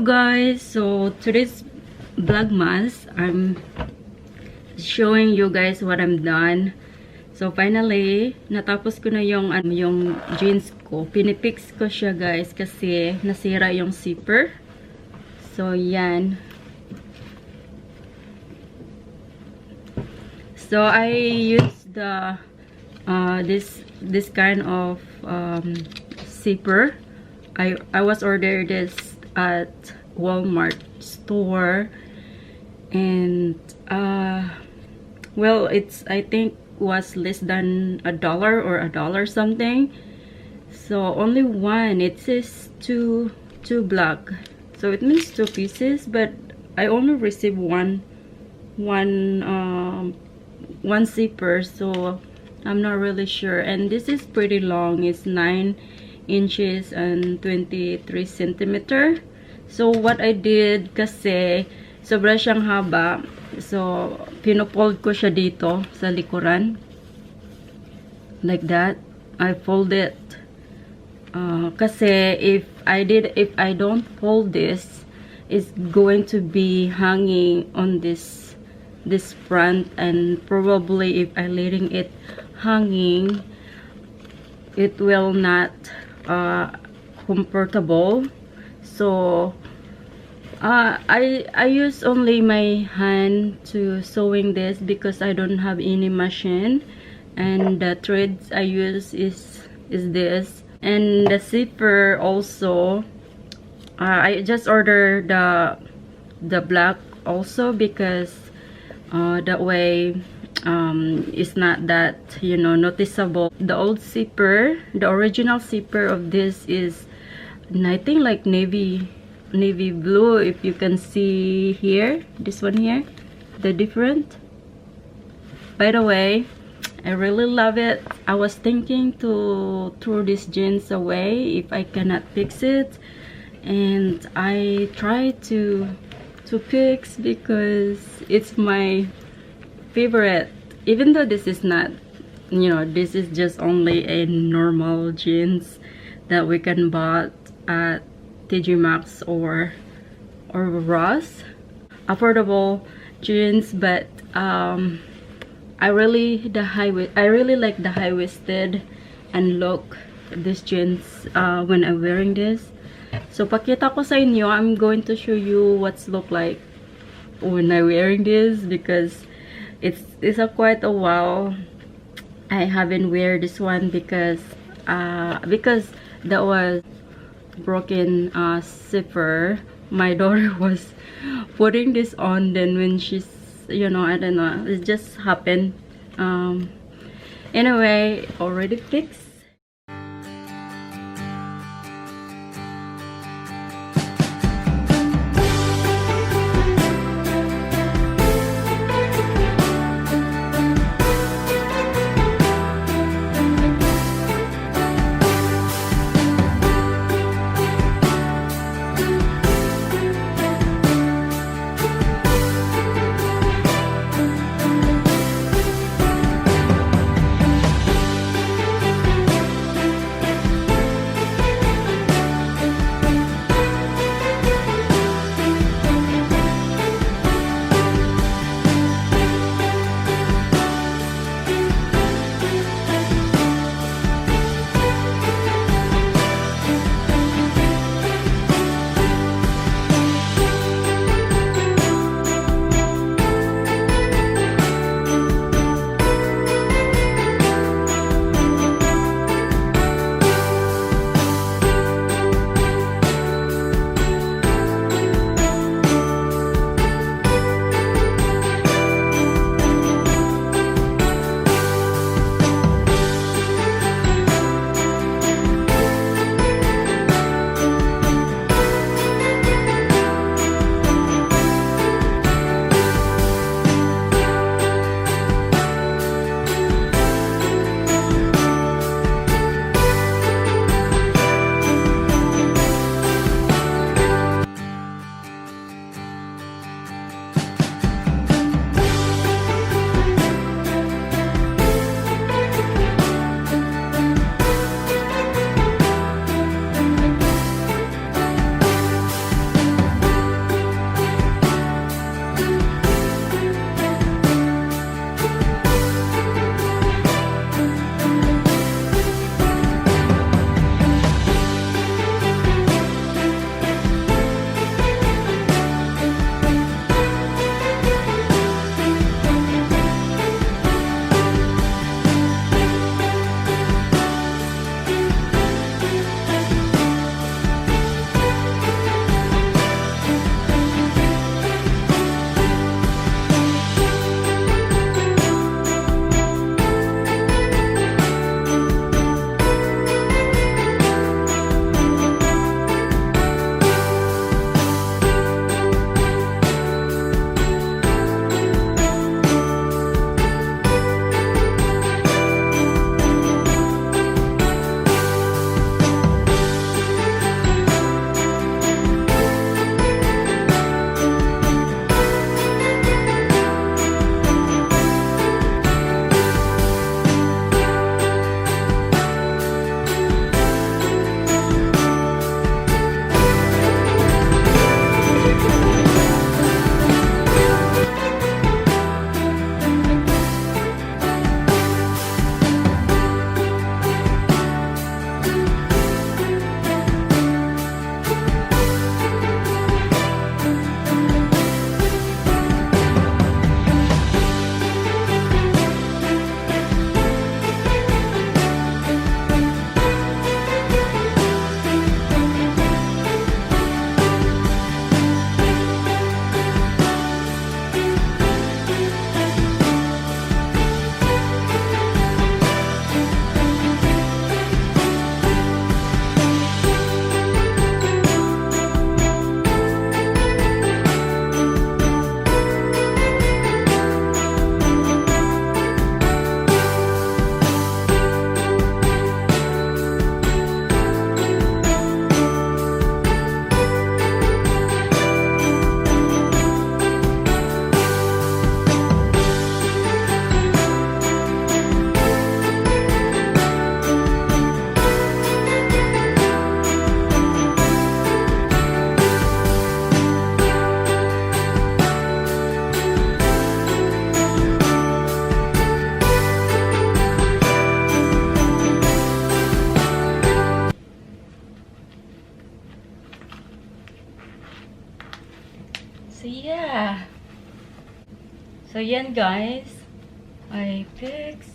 guys, so today's Vlogmas, I'm showing you guys what I'm done. So finally, natapos ko na yung jeans ko. Pinipix ko siya guys kasi nasira yung zipper. So yan. So I used the this kind of zipper. I was ordered this at Walmart store, and well, it's, I think, was less than $1 or $1 something. So only one. It says two black, so it means 2 pieces, but I only received one zipper, so I'm not really sure. And this is pretty long. It's 9 inches and 23 centimeter. So what I did, kasi sobra siyang haba, so pinofold ko siya dito sa likuran like that. I fold it kasi if I don't fold this, it's going to be hanging on this front, and probably if I letting it hanging, it will not comfortable. So I use only my hand to sewing this because I don't have any machine, and the threads I use is this. And the zipper also, I just ordered the black also because that way it's not that, you know, noticeable. The old zipper, the original zipper of this is, I think, like navy blue. If you can see here, this one here, the different. By the way, I really love it. I was thinking to throw these jeans away if I cannot fix it, and I tried to fix because it's my favorite. Even though this is not, you know, this is just only a normal jeans that we can buy at TJ Maxx or Ross, affordable jeans, but I really like the high-waisted and look these jeans when I'm wearing this. So pakita ko sa inyo, I'm going to show you what's look like when I'm wearing this, because it's quite a while I haven't wear this one because that was broken zipper. My daughter was putting this on, then when she's, you know, I don't know, it just happened. Anyway, already fixed. yeah. So yan guys, I fix